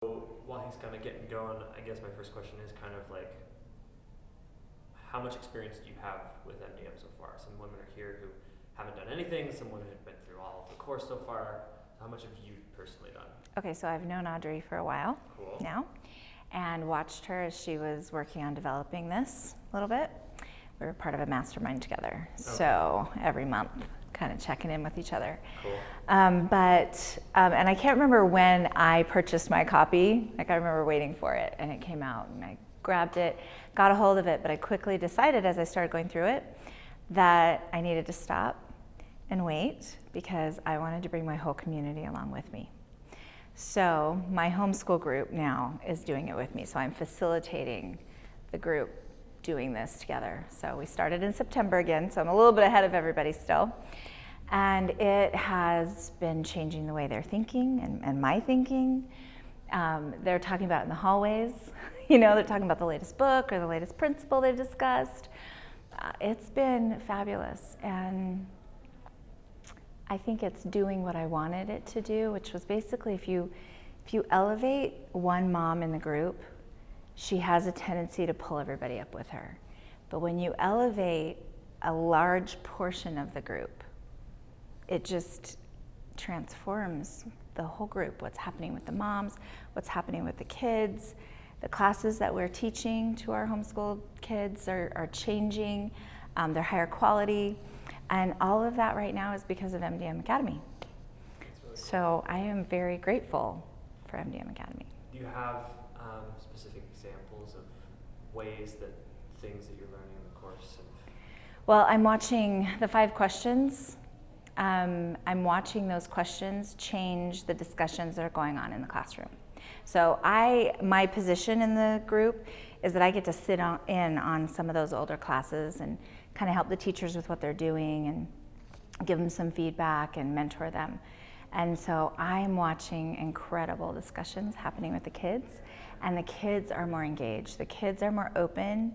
While he's kind of getting going, I guess my first question is kind of like, how much experience do you have with MDM so far? Some women are here who haven't done anything, some women have been through all of the course so far. How much have you personally done? Okay, so I've known Audrey for a while now, and watched her as she was working on developing this a little bit. We were part of a mastermind together, so every month, kind of checking in with each other. Cool. And I can't remember when I purchased my copy. Like, I remember waiting for it, and it came out, and I grabbed it, got a hold of it, but I quickly decided as I started going through it that I needed to stop and wait, because I wanted to bring my whole community along with me. So my homeschool group now is doing it with me, so I'm facilitating the group doing this together. So we started in September again, so I'm a little bit ahead of everybody still. And it has been changing the way they're thinking and my thinking. They're talking about it in the hallways. They're talking about the latest book or the latest principle they've discussed. It's been fabulous. And I think it's doing what I wanted it to do, which was basically if you elevate one mom in the group, she has a tendency to pull everybody up with her. But when you elevate a large portion of the group, it just transforms the whole group. What's happening with the moms, what's happening with the kids. The classes that we're teaching to our homeschool kids are changing. They're higher quality. And all of that right now is because of MDM Academy. Really cool. So I am very grateful for MDM Academy. Do you have specific examples of ways that things that you're learning in the course have... Well, I'm watching the 5 questions. I'm watching those questions change the discussions that are going on in the classroom. So my position in the group is that I get to sit in on some of those older classes and kind of help the teachers with what they're doing and give them some feedback and mentor them. And so I'm watching incredible discussions happening with the kids, and the kids are more engaged. The kids are more open,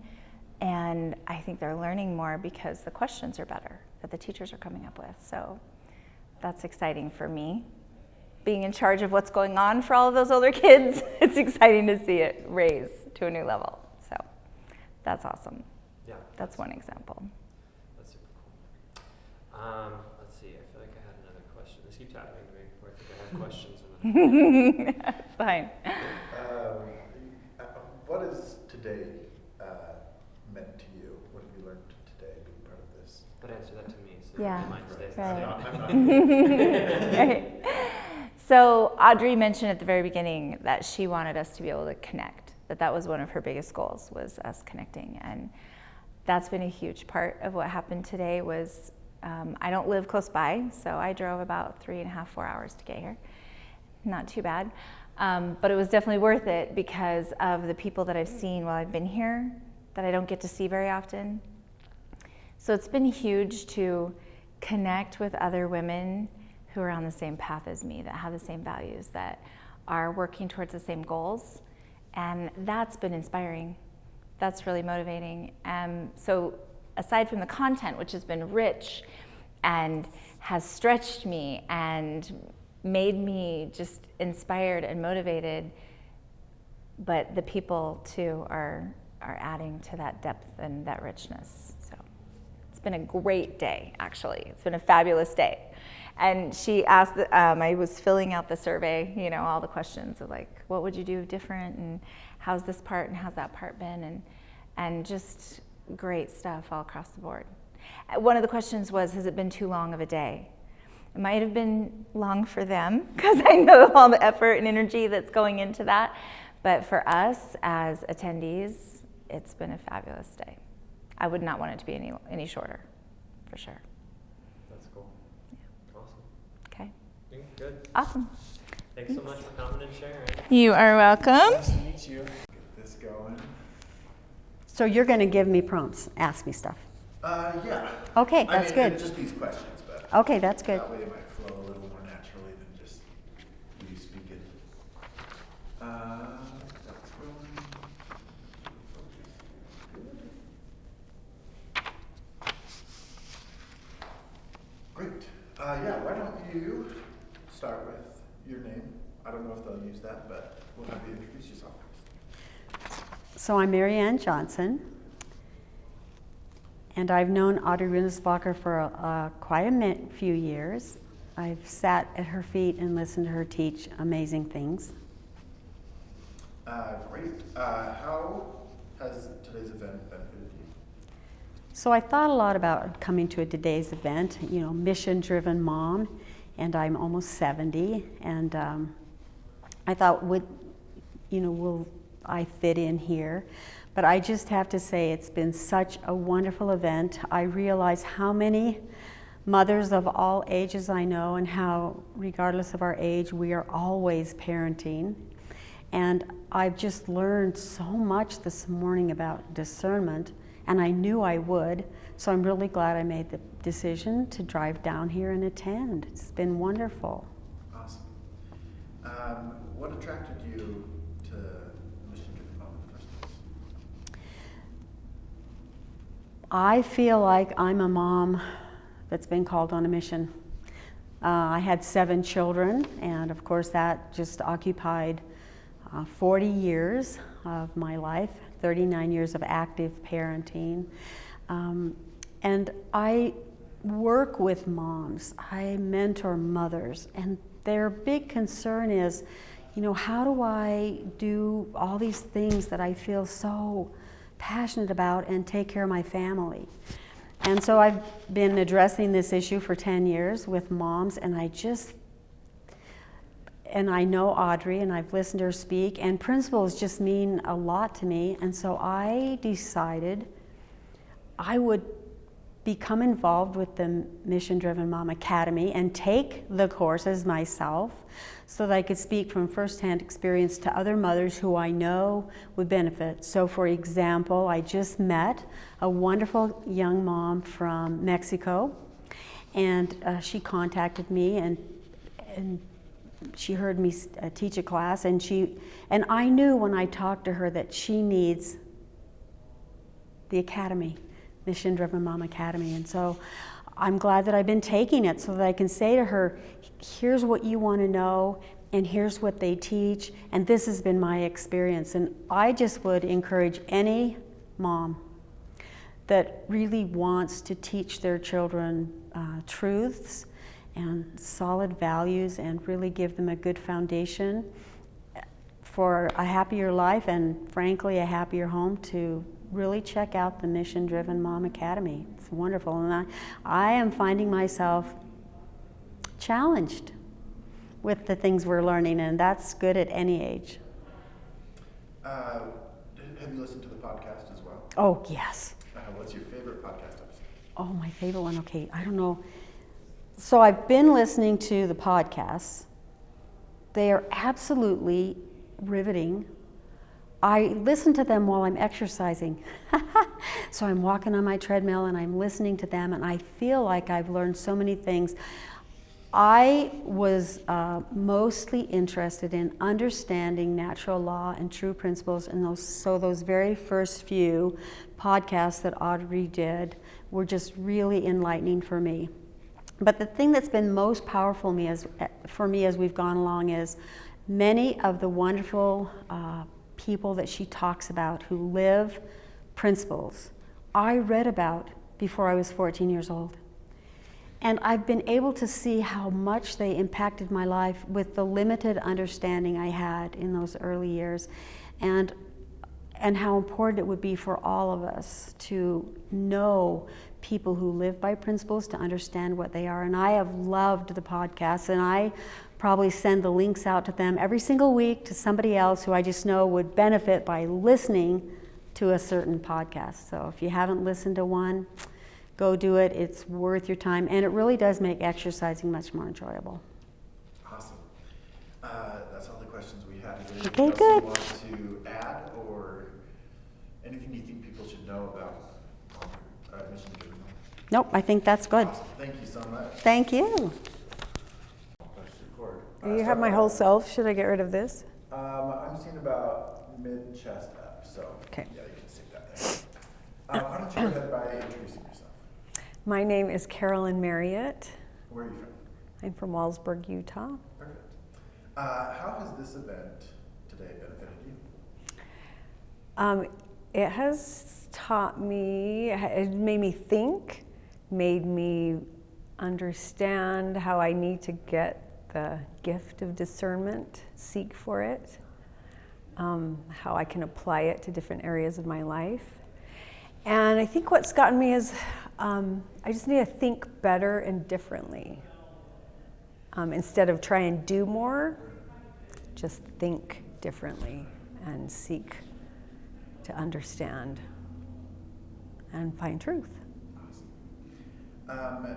and I think they're learning more because the questions are better that the teachers are coming up with. So that's exciting for me. Being in charge of what's going on for all of those older kids, it's exciting to see it raise to a new level. So that's awesome. Yeah. That's one example. That's super cool. Let's see, I feel like I had another question. This keeps happening to me, where I think I have questions and then That's fine. What has today meant to you? What have you learned today being part of this? but answer that to me, so Yeah. my mind stays. Right. Right. So Audrey mentioned at the very beginning that she wanted us to be able to connect, that was one of her biggest goals, was us connecting. And that's been a huge part of what happened today. Was I don't live close by, so I drove about 3.5, 4 hours to get here. Not too bad. But it was definitely worth it because of the people that I've seen while I've been here that I don't get to see very often. So it's been huge to connect with other women who are on the same path as me, that have the same values, that are working towards the same goals. And that's been inspiring. That's really motivating. So aside from the content, which has been rich and has stretched me and made me just inspired and motivated, but the people too are adding to that depth and that richness. So it's been a great day, actually. It's been a fabulous day. And she asked, I was filling out the survey, all the questions of like, what would you do different, and how's this part and how's that part been, and just great stuff all across the board. One of the questions was, has it been too long of a day? It might have been long for them, because I know all the effort and energy that's going into that. But for us as attendees, it's been a fabulous day. I would not want it to be any shorter, for sure. That's cool. Yeah. Awesome. Okay. Good. Awesome. Thanks so much for coming and sharing. You are welcome. Nice to meet you. Get this going. So you're going to give me prompts, ask me stuff. Yeah. Okay, that's good. Just these questions, but Okay, that's good. that way it might flow a little more naturally than just you speaking. That's going. Great. Yeah, why don't you start with your name? I don't know if they'll use that, but We'll have you introduce yourself. So I'm Mary Ann Johnson, and I've known Audrey Rindelsbacher for quite a few years. I've sat at her feet and listened to her teach amazing things. Great. How has today's event benefited you? So I thought a lot about coming to today's event, you know, mission-driven mom, and I'm almost 70, and I thought, will I fit in here? But I just have to say it's been such a wonderful event. I realize how many mothers of all ages I know, and how, regardless of our age, we are always parenting. And I've just learned so much this morning about discernment, and I knew I would, so I'm really glad I made the decision to drive down here and attend. It's been wonderful. Awesome. What attracted you to Mission Driven Mom in the first place? I feel like I'm a mom that's been called on a mission. I had 7 children, and of course that just occupied 40 years of my life, 39 years of active parenting. And I work with moms, I mentor mothers, and their big concern is, how do I do all these things that I feel so passionate about and take care of my family? And so I've been addressing this issue for 10 years with moms, and I know Audrey, and I've listened to her speak, and principles just mean a lot to me. And so I decided I would become involved with the Mission Driven Mom Academy and take the courses myself so that I could speak from firsthand experience to other mothers who I know would benefit. So for example, I just met a wonderful young mom from Mexico, and she contacted me, and she heard me teach a class, and I knew when I talked to her that she needs the academy, Mission Driven Mom Academy. And so I'm glad that I've been taking it so that I can say to her, here's what you want to know, and here's what they teach, and this has been my experience. And I just would encourage any mom that really wants to teach their children truths and solid values and really give them a good foundation for a happier life and, frankly, a happier home, to really check out the Mission Driven Mom Academy. It's wonderful, and I am finding myself challenged with the things we're learning, and that's good at any age. Have you listened to the podcast as well? Oh, yes. What's your favorite podcast episode? Oh, my favorite one, okay, I don't know. So I've been listening to the podcasts. They are absolutely riveting. I listen to them while I'm exercising. So I'm walking on my treadmill and I'm listening to them, and I feel like I've learned so many things. I was mostly interested in understanding natural law and true principles, and those very first few podcasts that Audrey did were just really enlightening for me. But the thing that's been most powerful for me as we've gone along is many of the wonderful people that she talks about who live principles I read about before I was 14 years old. And I've been able to see how much they impacted my life with the limited understanding I had in those early years, and how important it would be for all of us to know people who live by principles, to understand what they are. And I have loved the podcasts, and I probably send the links out to them every single week to somebody else who I just know would benefit by listening to a certain podcast. So if you haven't listened to one, go do it. It's worth your time, and it really does make exercising much more enjoyable. Awesome. That's all the questions we had. Is there Okay, anything good. else you want to add, or anything you think people should know about Mission Driven Mom? Nope, I think that's good. Awesome. Thank you so much. Thank you. Let's record. You have my whole self. Should I get rid of this? I'm seeing about mid-chest up, so Okay. yeah, you can stick that there. Why don't you go ahead by introducing yourself? My name is Carolyn Marriott. Where are you from? I'm from Wallsburg, Utah. Perfect. How has this event today benefited you? It has taught me, it made me think, made me understand how I need to get the gift of discernment, seek for it, how I can apply it to different areas of my life. And I think what's gotten me is I just need to think better and differently. Instead of try and do more, just think differently and seek to understand and find truth. Awesome.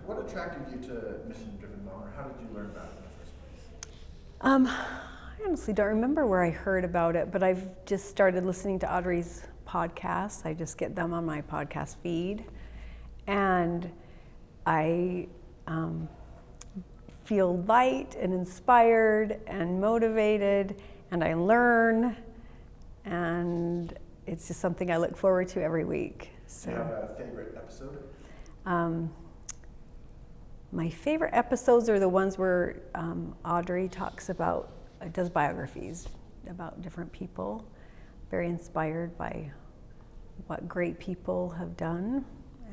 What attracted you to Mission Driven Mom, or how did you learn about it in the first place? I honestly don't remember where I heard about it, but I've just started listening to Audrey's podcasts. I just get them on my podcast feed. And I feel light and inspired and motivated, and I learn, and it's just something I look forward to every week. So, Do you have a favorite episode? My favorite episodes are the ones where Audrey does biographies about different people. Very inspired by what great people have done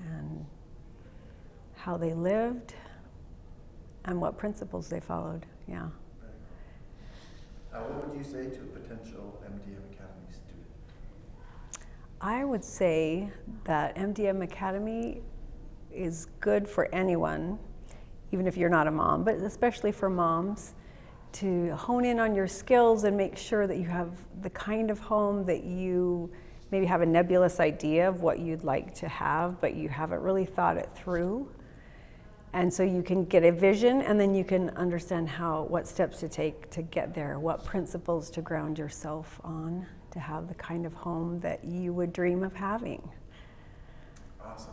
and how they lived and what principles they followed. Yeah. What would you say to a potential MDM Academy student? I would say that MDM Academy is good for anyone, even if you're not a mom, but especially for moms, to hone in on your skills and make sure that you have the kind of home that you maybe have a nebulous idea of what you'd like to have, but you haven't really thought it through. And so you can get a vision, and then you can understand what steps to take to get there, what principles to ground yourself on to have the kind of home that you would dream of having. Awesome.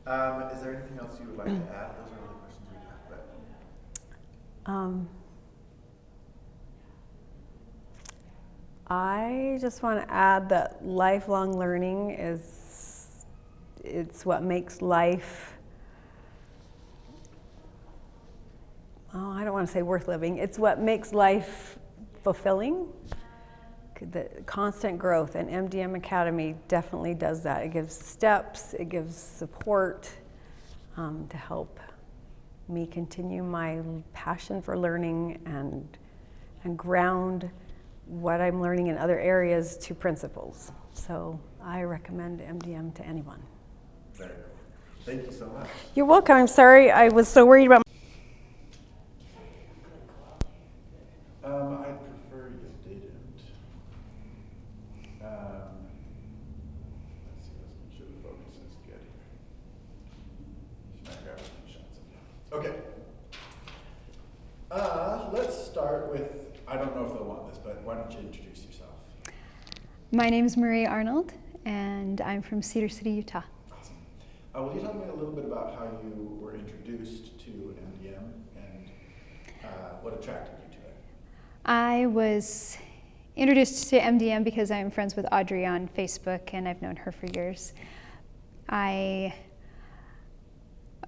Is there anything else you would like to add? Those are all the questions we have. I just want to add that lifelong learning it's what makes life, I don't want to say worth living, it's what makes life fulfilling. The constant growth, and MDM Academy definitely does that. It gives steps, it gives support to help me continue my passion for learning and ground what I'm learning in other areas to principles. So I recommend MDM to anyone. Very cool. Thank you so much. You're welcome. I'm sorry I was so worried about I prefer you didn't. Let's see, let's make sure the focus is good here. Should I grab a few shots of you? Okay. Let's start with, I don't know if they'll want this, but why don't you introduce yourself? My name is Marie Arnold, and I'm from Cedar City, Utah. Awesome. Will you tell me a little bit about how you were introduced to MDM and what attracted you to it? I was introduced to MDM because I'm friends with Audrey on Facebook, and I've known her for years. I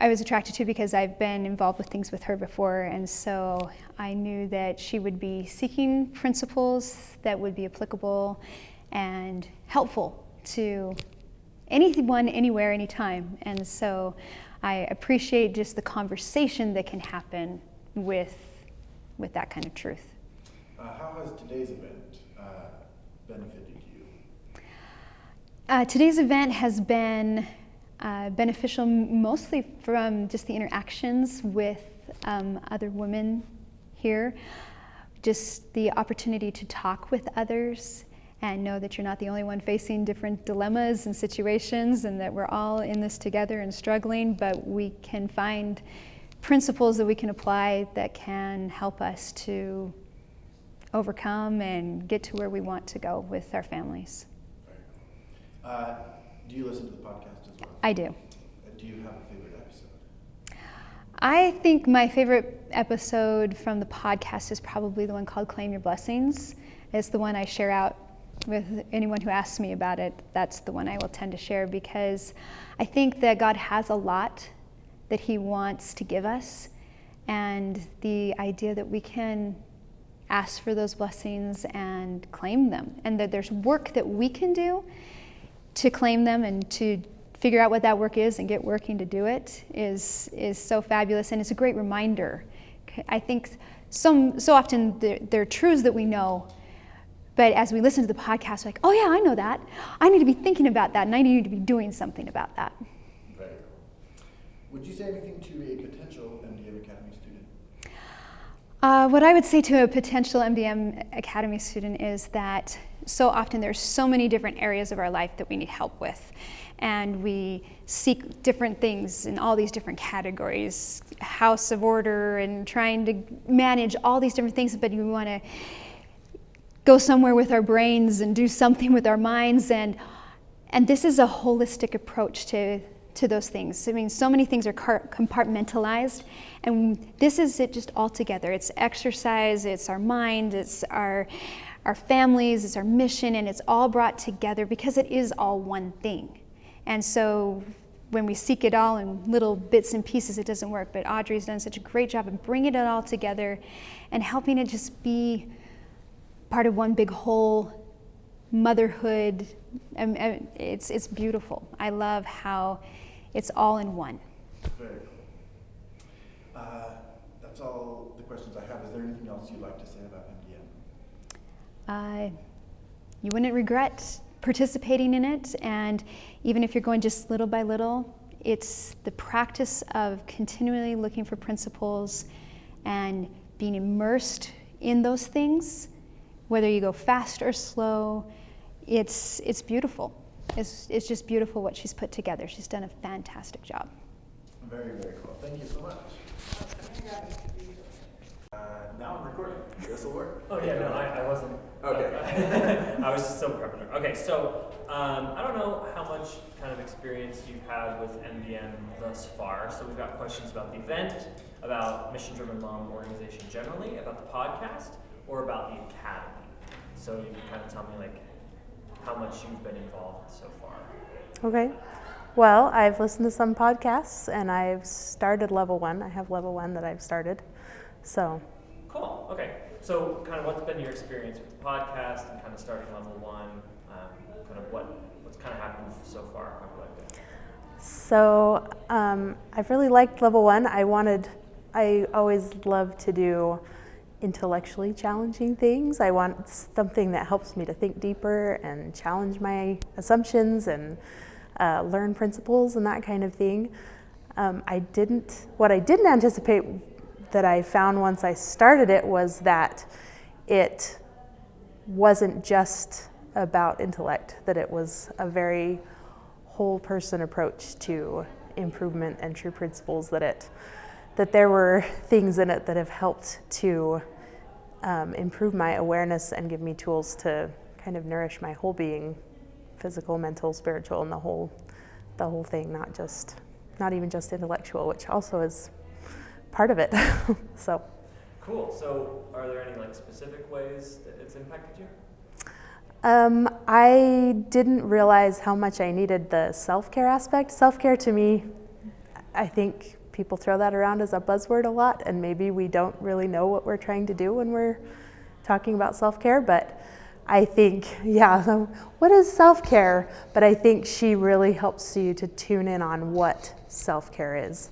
was attracted to it because I've been involved with things with her before, and so I knew that she would be seeking principles that would be applicable and helpful to anyone, anywhere, anytime. And so I appreciate just the conversation that can happen with that kind of truth. How has today's event benefited you? Today's event has been beneficial mostly from just the interactions with other women here. Just the opportunity to talk with others and know that you're not the only one facing different dilemmas and situations, and that we're all in this together and struggling, but we can find principles that we can apply that can help us to overcome and get to where we want to go with our families. Very cool. Do you listen to the podcast as well? I do. Do you have a favorite episode? I think my favorite episode from the podcast is probably the one called Claim Your Blessings. It's the one I share out with anyone who asks me about it. That's the one I will tend to share, because I think that God has a lot that He wants to give us, and the idea that we can ask for those blessings and claim them, and that there's work that we can do to claim them and to figure out what that work is and get working to do it is so fabulous, and it's a great reminder. I think so often there are truths that we know, but as we listen to the podcast, we're like, oh yeah, I know that. I need to be thinking about that, and I need to be doing something about that. Very cool. Would you say anything to a potential MDM Academy student? What I would say to a potential MDM Academy student is that so often there's so many different areas of our life that we need help with. And we seek different things in all these different categories, house of order and trying to manage all these different things, but we want to go somewhere with our brains and do something with our minds. And this is a holistic approach to those things. I mean, so many things are compartmentalized, and this is it just all together. It's exercise, it's our mind, it's our families, it's our mission, and it's all brought together because it is all one thing. And so when we seek it all in little bits and pieces, it doesn't work. But Audrey's done such a great job of bringing it all together and helping it just be part of one big whole. Motherhood, it's beautiful. I love how it's all in one. Very cool. That's all the questions I have. Is there anything else you'd like to say about MDM? You wouldn't regret participating in it, and even if you're going just little by little, it's the practice of continually looking for principles and being immersed in those things, whether you go fast or slow. It's beautiful. It's just beautiful what she's put together. She's done a fantastic job. Very, very cool. Thank you so much. Now I'm recording. This will work. Oh yeah, no, I wasn't. Okay. I was just still prepping her. Okay, so I don't know how much kind of experience you've had with MDM thus far. So we've got questions about the event, about Mission Driven Mom organization generally, about the podcast, or about the academy. So you can kind of tell me like how much you've been involved so far. Okay. Well, I've listened to some podcasts and I've started level 1. I have level 1 that I've started. So. Cool. Okay. So kind of what's been your experience with the podcast and kind of starting level 1? Kind of what's kind of happened so far? How have you liked it? So I've really liked level 1. I always love to do intellectually challenging things. I want something that helps me to think deeper and challenge my assumptions and learn principles and that kind of thing. What I didn't anticipate that I found once I started it was that it wasn't just about intellect, that it was a very whole person approach to improvement and true principles, that there were things in it that have helped to improve my awareness and give me tools to kind of nourish my whole being, physical, mental, spiritual, and the whole thing, not even just intellectual, which also is part of it. So. Cool. So are there any like specific ways that it's impacted you? I didn't realize how much I needed the self-care aspect. Self-care to me, I think people throw that around as a buzzword a lot, and maybe we don't really know what we're trying to do when we're talking about self-care, but I think, what is self-care? But I think she really helps you to tune in on what self-care is.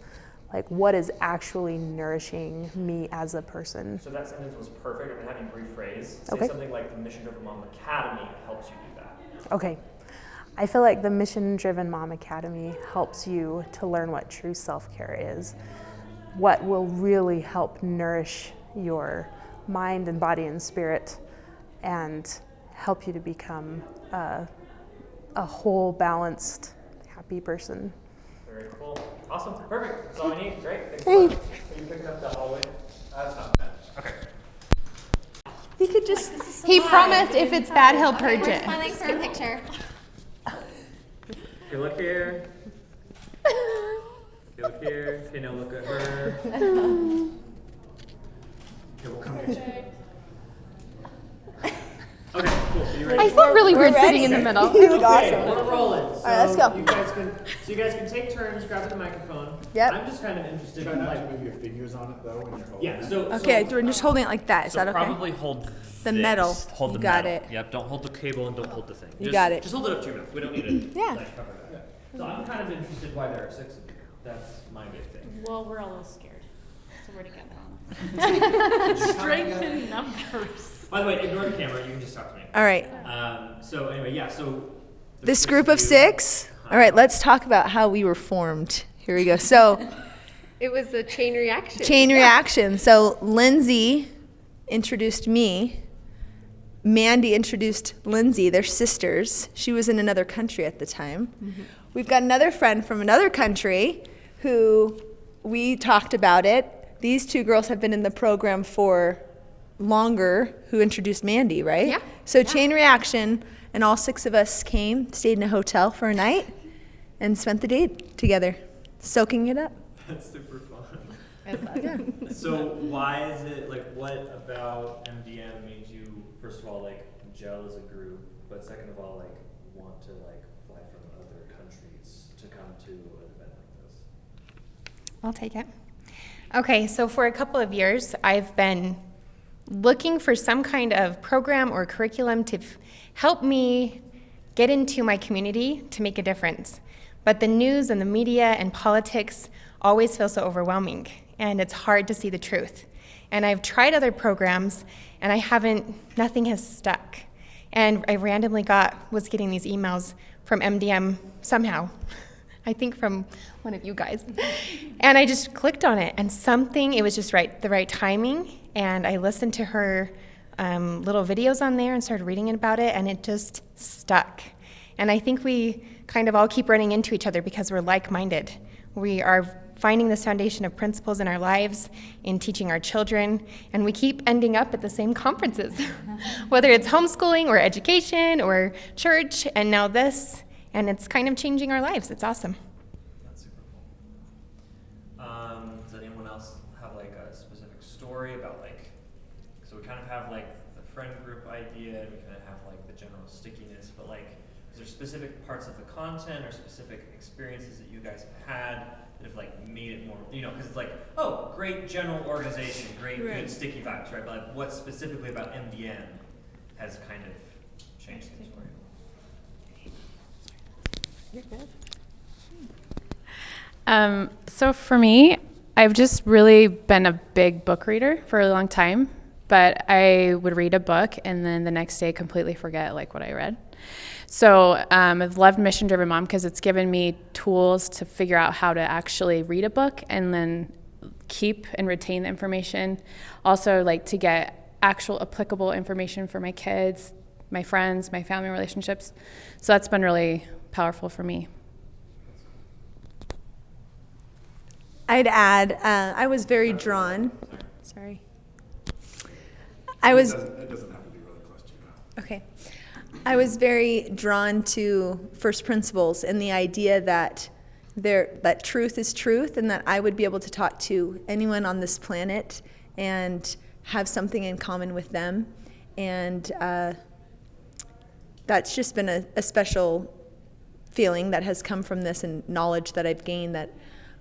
Like, what is actually nourishing me as a person? So that sentence was perfect. I'm going to have you rephrase. Say Okay. something like the Mission Driven Mom Academy helps you do that. Okay. I feel like the Mission Driven Mom Academy helps you to learn what true self-care is, what will really help nourish your mind and body and spirit, and help you to become a whole, balanced, happy person. Very cool. Awesome. Perfect. That's all I need. Great. Thanks Hey. so much. Are you picking up the hallway? That's not bad. Okay. We could just. He promised if it's bad, he'll purge We're it. smiling for a picture. Okay, look here. Okay, look here. Okay, now look at her. Okay, we'll come here. Okay, cool. So you ready? I felt really weird sitting in the middle. Okay, we're rolling. So let's go. You guys can take turns grabbing the microphone. Yep. I'm just kind of interested Try in not like. to move your fingers on it though when you're holding Yeah. it. So. Okay, So, we're just holding it like that. Is so that okay? probably hold The this. metal. Hold You the got metal. it. Yep. Don't hold the cable and don't hold the thing. You got it. Just hold it up to your mouth. We don't need to Yeah. like cover that. So I'm kind of interested why there are 6 of you. That's my big thing. Well, we're a little scared, so we're together. Strength in numbers. By the way, ignore the camera. You can just talk to me. All right. So anyway, yeah. So the This 6 group of you- 6. All right, let's talk about how we were formed. Here we go. So, It was a chain reaction. chain reaction. So, Lindsay introduced me. Mandy introduced Lindsay. They're sisters. She was in another country at the time. We've got another friend from another country who we talked about it. These 2 girls have been in the program for longer, who introduced Mandy, right? Yeah. So chain reaction, and all 6 of us came, stayed in a hotel for a night, and spent the day together, soaking it up. That's super fun. So why is it like what about MDM made you first of all like gel as a group, but second of all like want to like fly from other countries to come to an event like this? I'll take it. Okay, so for a couple of years, I've been looking for some kind of program or curriculum to help me get into my community to make a difference. But the news and the media and politics always feel so overwhelming, and it's hard to see the truth. And I've tried other programs, and nothing has stuck. And I randomly was getting these emails from MDM somehow. I think from one of you guys. And I just clicked on it, and it was just the right timing. And I listened to her little videos on there and started reading about it, and it just stuck. And I think we kind of all keep running into each other because we're like-minded. We are finding this foundation of principles in our lives, in teaching our children, and we keep ending up at the same conferences, whether it's homeschooling or education or church, and now this, and it's kind of changing our lives. It's awesome. That's super cool. Does anyone else have like a specific story about like, so we kind of have like the friend group idea, and we kind of have like the general stickiness, but like, is there specific parts of the content or specific experiences that you guys have had that have like made it more, because it's like, oh, great general organization, great good sticky vibes, right? But like, what specifically about MDM has kind of changed things for you? You're good. So for me, I've just really been a big book reader for a long time, but I would read a book and then the next day completely forget like what I read. So I've loved Mission Driven Mom because it's given me tools to figure out how to actually read a book and then keep and retain the information. Also like to get actual applicable information for my kids, my friends, my family relationships. So that's been really powerful for me. I'd add, I was very drawn. Sorry. I was. It doesn't have to be really close to your mouth. Okay. I was very drawn to first principles and the idea that that truth is truth, and that I would be able to talk to anyone on this planet and have something in common with them. And that's just been a special feeling that has come from this, and knowledge that I've gained that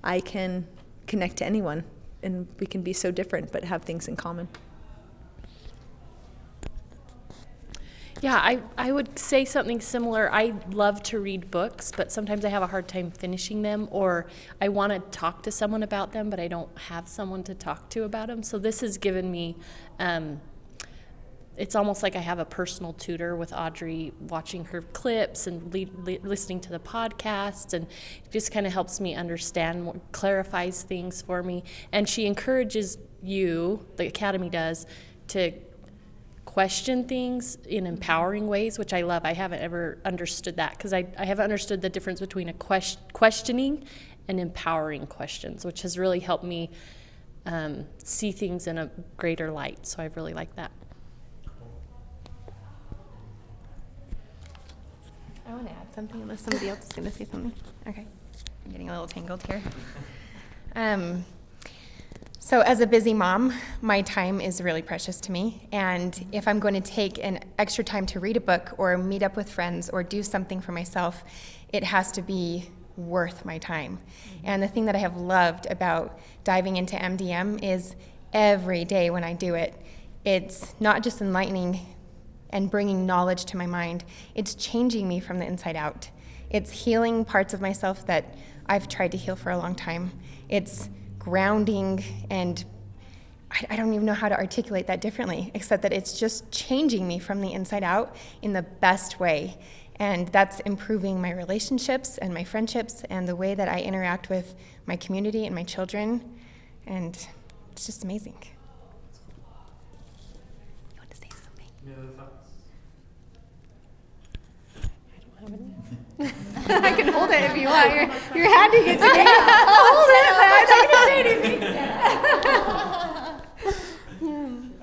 I can connect to anyone, and we can be so different but have things in common. Yeah, I would say something similar. I love to read books, but sometimes I have a hard time finishing them, or I want to talk to someone about them, but I don't have someone to talk to about them. So this has given me, it's almost like I have a personal tutor with Audrey, watching her clips and listening to the podcasts, and it just kind of helps me understand, clarifies things for me. And she encourages you, the Academy does, to question things in empowering ways, which I love. I haven't ever understood that, because I haven't understood the difference between a questioning and empowering questions, which has really helped me see things in a greater light. So I've really liked that. I want to add something unless somebody else is going to say something. Okay. I'm getting a little tangled here. So as a busy mom, my time is really precious to me. And if I'm going to take an extra time to read a book or meet up with friends or do something for myself, it has to be worth my time. And the thing that I have loved about diving into MDM is every day when I do it, it's not just enlightening and bringing knowledge to my mind, it's changing me from the inside out. It's healing parts of myself that I've tried to heal for a long time. It's grounding, and I don't even know how to articulate that differently, except that it's just changing me from the inside out in the best way. And that's improving my relationships and my friendships and the way that I interact with my community and my children. And it's just amazing. You want to say something? Any other thoughts? I can hold it if you want. You're handing it to me. I'll hold it, but I'm not going to say anything.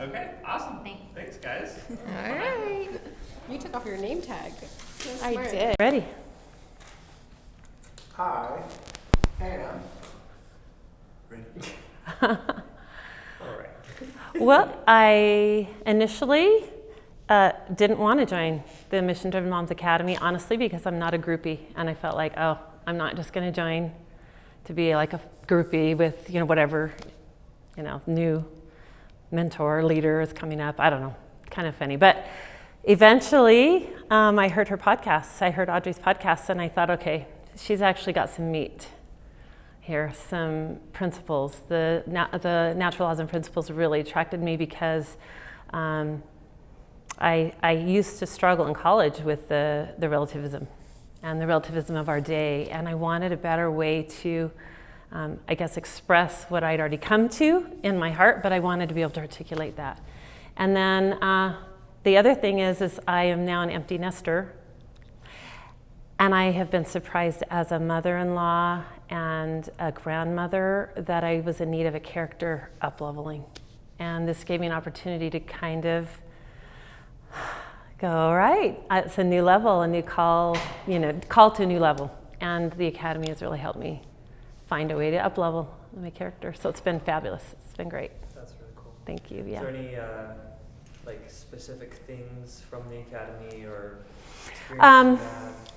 Okay, awesome. Thanks, guys. All right. You took off your name tag. I did. Ready. I am ready. All right. Well, I initially didn't want to join the Mission Driven Moms Academy, honestly, because I'm not a groupie. And I felt like, oh, I'm not just going to join to be like a groupie with, whatever, new mentor, leader is coming up. I don't know, kind of funny. But eventually, I heard her podcasts. I heard Audrey's podcasts, and I thought, okay, she's actually got some meat here, some principles. The natural laws and principles really attracted me because I used to struggle in college with the relativism and the relativism of our day, and I wanted a better way to, express what I'd already come to in my heart, but I wanted to be able to articulate that. And then the other thing is I am now an empty nester, and I have been surprised as a mother-in-law and a grandmother that I was in need of a character up-leveling. And this gave me an opportunity to kind of go, all right, it's a new level, a new call, call to a new level. And the Academy has really helped me find a way to up-level my character. So it's been fabulous. It's been great. That's really cool. Thank you, yeah. Is there any specific things from the Academy or experiences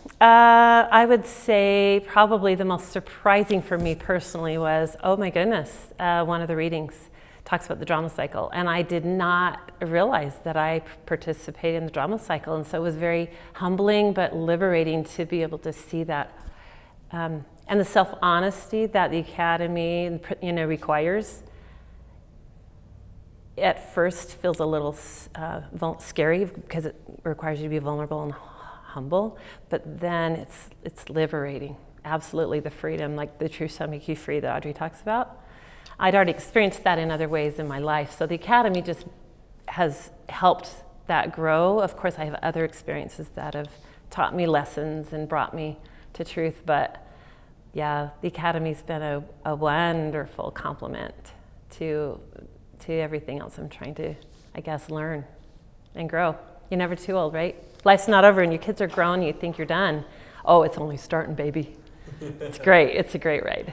you had? I would say probably the most surprising for me personally was, oh my goodness, one of the readings talks about the drama cycle, and I did not realize that I participated in the drama cycle, and so it was very humbling but liberating to be able to see that, and the self-honesty that the Academy requires. At first feels a little scary because it requires you to be vulnerable and humble, but then it's liberating. Absolutely, the freedom, like the truth shall make you free that Audrey talks about. I'd already experienced that in other ways in my life, so the Academy just has helped that grow. Of course, I have other experiences that have taught me lessons and brought me to truth, but yeah, the Academy's been a wonderful complement to everything else I'm trying to, learn and grow. You're never too old, right? Life's not over and your kids are grown, you think you're done. Oh, it's only starting, baby. It's great. It's a great ride.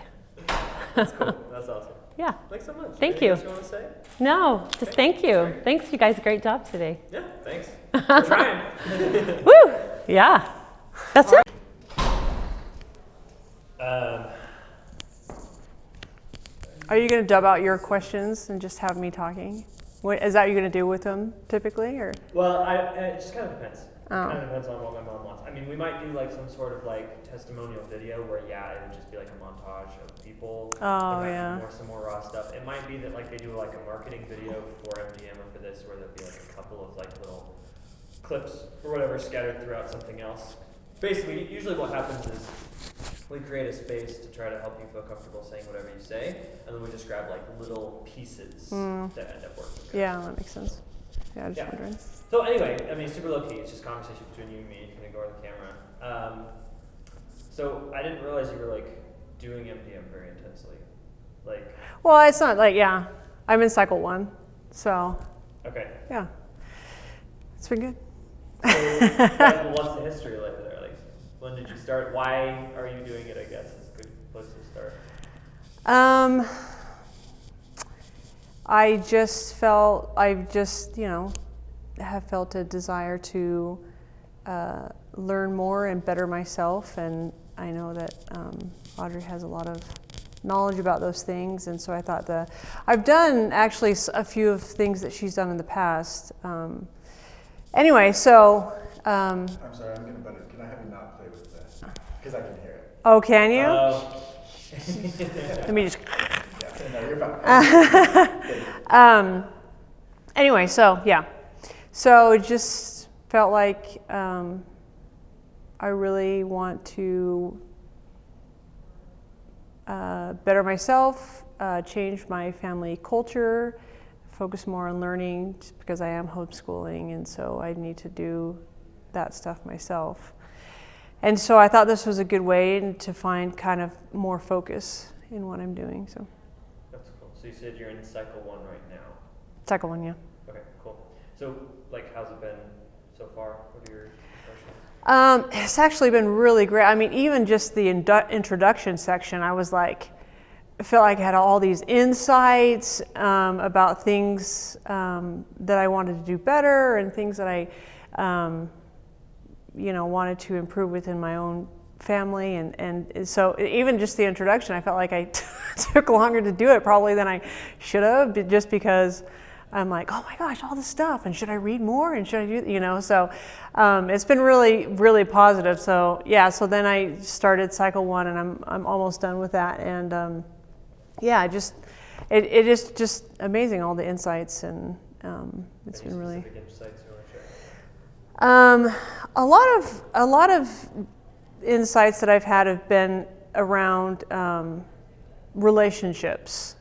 That's cool. That's awesome. Yeah. Thanks so much. Thank you. Anything else you want to say? No, just thank you. Sorry. Thanks, you guys. Great job today. Yeah, thanks. We're trying. Woo! Yeah. That's it. Are you going to dub out your questions and just have me talking? Is that what you're going to do with them typically, or? Well, it just kind of depends. Oh. It kind of depends on what my mom wants. I mean, we might do some sort of testimonial video where it would just be a montage of people. Oh, yeah. Some more raw stuff. It might be that they do a marketing video for MDM or for this, where there'll be a couple of little clips or whatever scattered throughout something else. Basically, usually what happens is we create a space to try to help you feel comfortable saying whatever you say, and then we just grab little pieces that end up working. Yeah, that makes sense. Yeah, I'm just wondering. So anyway, super low key. It's just conversation between you and me. You can ignore the camera. So I didn't realize you were doing MDM very intensely. Well, it's not I'm in cycle 1, so. Okay. Yeah. It's been good. So what's the history there? When did you start? Why are you doing it? I guess is a good place to start. I just felt have felt a desire to learn more and better myself, and I know that Audrey has a lot of knowledge about those things, and so I thought I've done actually a few of things that she's done in the past. Anyway, so I'm sorry, I'm gonna butt it. Can I have you not play with this? Because I can hear it. Oh, can you? Let me just. Yeah, no, you're fine. Anyway, so yeah, so it just felt like I really want to better myself, change my family culture, focus more on learning, just because I am homeschooling, and so I need to do that stuff myself. And so I thought this was a good way to find kind of more focus in what I'm doing. So that's cool. So you said you're in cycle 1 right now. Cycle 1, yeah. Okay, cool. So like, how's it been so far? What are your impressions? It's actually been really great. I mean, even just the introduction section, I was like, I felt like I had all these insights about things that I wanted to do better, and things that I, wanted to improve within my own family. And so even just the introduction, I felt like I took longer to do it probably than I should have, just because I'm like, oh my gosh, all this stuff, and should I read more, and should I do, so it's been really, really positive. So yeah, so then I started cycle 1, and I'm almost done with that, and yeah, it is just amazing, all the insights, and it's been really. Insights you want to share? A lot of insights that I've had have been around relationships,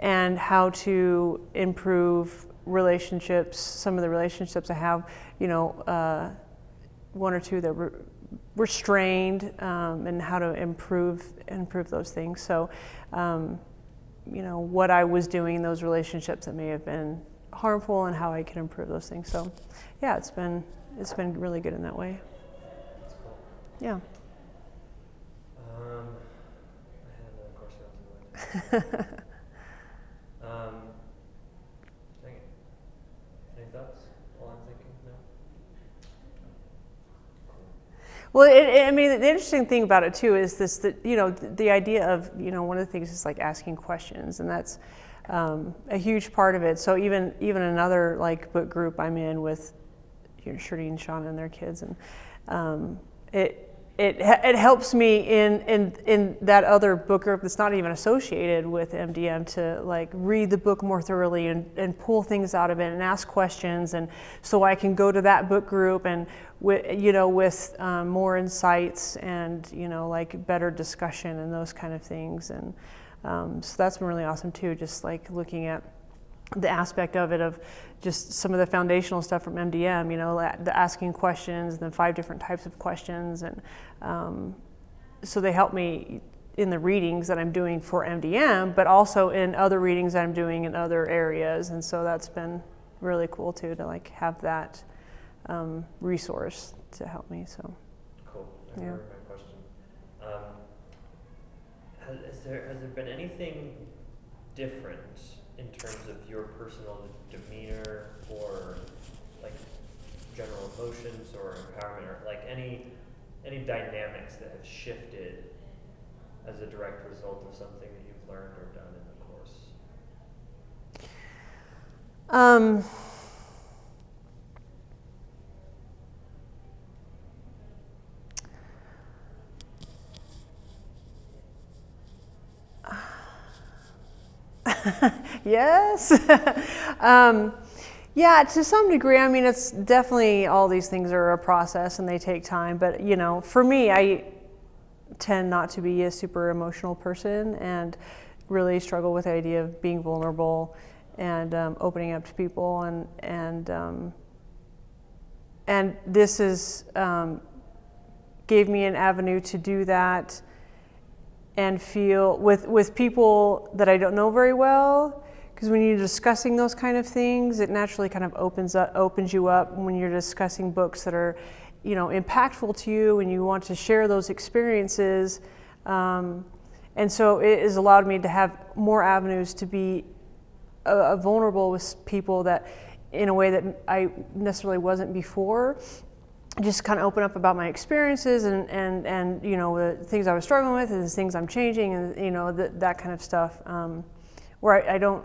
and how to improve relationships. Some of the relationships I have, 1 or 2 that were strained, and how to improve those things. So, what I was doing in those relationships that may have been harmful, and how I can improve those things. So, yeah, it's been really good in that way. That's cool. Yeah. I had another question. Dang it. Any thoughts while I'm thinking? No? Well, I mean, the interesting thing about it too is the idea of, one of the things is like asking questions, and that's a huge part of it. So even another like book group I'm in with, Shirley and Shauna and their kids, and it helps me in that other book group that's not even associated with MDM to like read the book more thoroughly and pull things out of it and ask questions, and so I can go to that book group and with more insights and like better discussion and those kind of things, and so that's been really awesome too, just like looking at the aspect of it, of just some of the foundational stuff from MDM, the asking questions, and then 5 different types of questions, and so they help me in the readings that I'm doing for MDM, but also in other readings that I'm doing in other areas, and so that's been really cool too, to like have that resource to help me. So cool. I yeah. remember my question. Has there been anything different in terms of your personal demeanor, or like general emotions or empowerment, or like any dynamics that have shifted as a direct result of something that you've learned or done in the course? Yes. Yeah, to some degree. I mean, it's definitely, all these things are a process and they take time. But, for me, I tend not to be a super emotional person, and really struggle with the idea of being vulnerable and opening up to people. And this is gave me an avenue to do that, and feel with people that I don't know very well, because when you're discussing those kind of things, it naturally kind of opens you up when you're discussing books that are, impactful to you, and you want to share those experiences. And so it has allowed me to have more avenues to be vulnerable with people that in a way that I necessarily wasn't before. Just kind of open up about my experiences and you know, the things I was struggling with and the things I'm changing and, you know, that kind of stuff, where I don't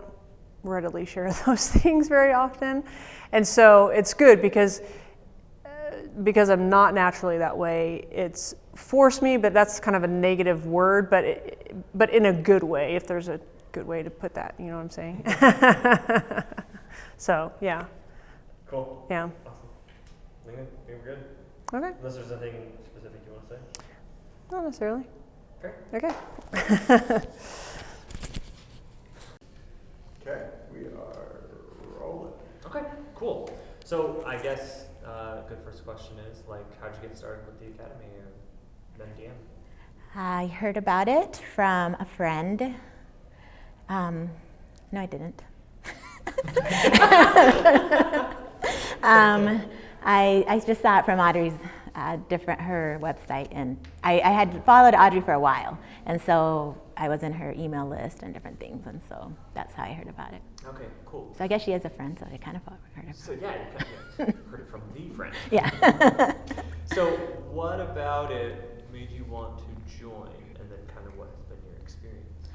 readily share those things very often. And so it's good because I'm not naturally that way. It's forced me, but that's kind of a negative word, but in a good way, if there's a good way to put that, you know what I'm saying? So, yeah. Cool. Yeah. Awesome. I think we're good. Okay. Unless there's anything specific you want to say? Not necessarily. Okay. Okay. Okay, we are rolling. Okay, cool. So I guess a good first question is, like, how'd you get started with the Academy of MDM? I heard about it from a friend. No, I didn't. I just saw it from Audrey's her website, and I had followed Audrey for a while, and so I was in her email list and different things, and so that's how I heard about it. Okay, cool. So I guess she is a friend, so I kind of heard it. So yeah, you kind of heard it from the friend. Yeah. So what about it made you want to join, and then kind of what has been your experience?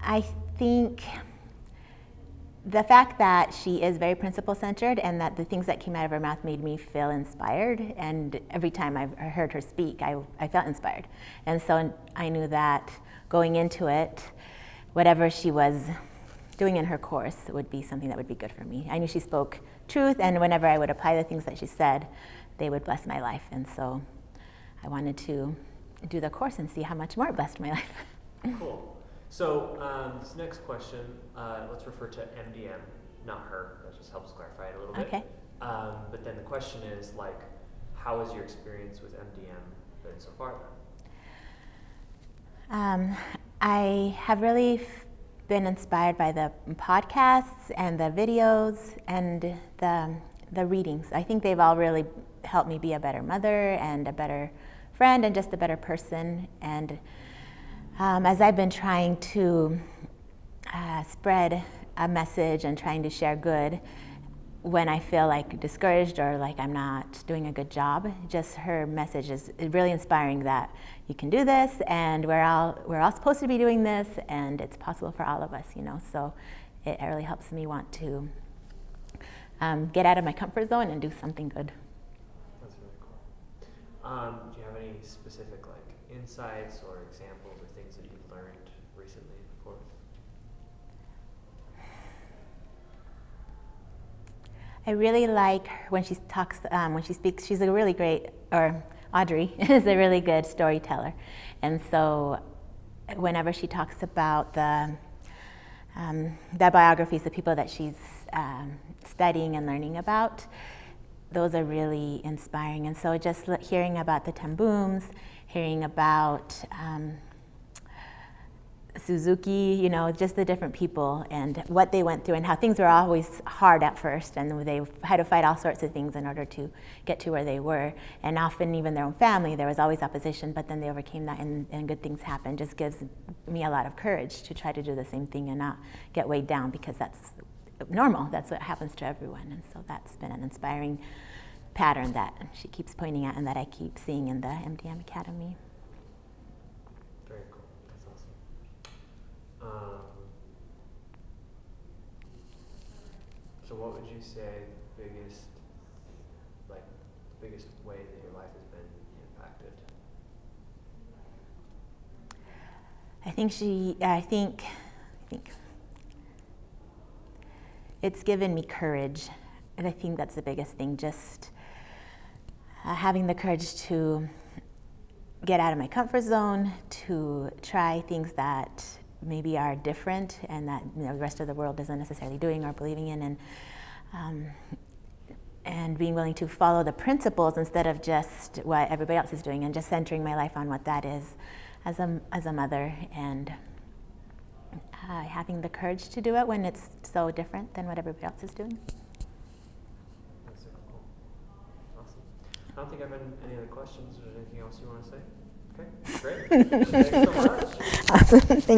I think the fact that she is very principle-centered and that the things that came out of her mouth made me feel inspired, and every time I heard her speak, I felt inspired. And so I knew that going into it, whatever she was doing in her course would be something that would be good for me. I knew she spoke truth, and whenever I would apply the things that she said, they would bless my life. And so I wanted to do the course and see how much more it blessed my life. Cool. So this next question, let's refer to MDM, not her. That just helps clarify it a little bit. Okay. But then the question is, like, how has your experience with MDM been so far then? I have really been inspired by the podcasts and the videos and the readings. I think they've all really helped me be a better mother and a better friend and just a better person. And as I've been trying to spread a message and trying to share good, when I feel like discouraged or like I'm not doing a good job, just her message is really inspiring that you can do this, and we're all supposed to be doing this, and it's possible for all of us, you know. So it really helps me want to get out of my comfort zone and do something good. That's really cool. Do you have any specific insights or examples or things that you've learned recently, of course? I really like when she talks, when she speaks. She's a really great, or Audrey is a really good storyteller, and so whenever she talks about the biographies of people that she's studying and learning about, those are really inspiring. And so just hearing about the Tambooms, hearing about Suzuki, you know, just the different people and what they went through and how things were always hard at first, and they had to fight all sorts of things in order to get to where they were. And often even their own family, there was always opposition, but then they overcame that and good things happened. Just gives me a lot of courage to try to do the same thing and not get weighed down, because that's normal. That's what happens to everyone. And so that's been an inspiring pattern that she keeps pointing at and that I keep seeing in the MDM Academy. Very cool. That's awesome. So what would you say the biggest way that your life has been impacted? I think it's given me courage, and I think that's the biggest thing, just having the courage to get out of my comfort zone, to try things that maybe are different and that, you know, the rest of the world isn't necessarily doing or believing in, and being willing to follow the principles instead of just what everybody else is doing, and just centering my life on what that is as a mother, and having the courage to do it when it's so different than what everybody else is doing. That's super cool. Awesome. I don't think I have any other questions. Is there anything else you want to say? Okay, great. Thanks so much. Awesome.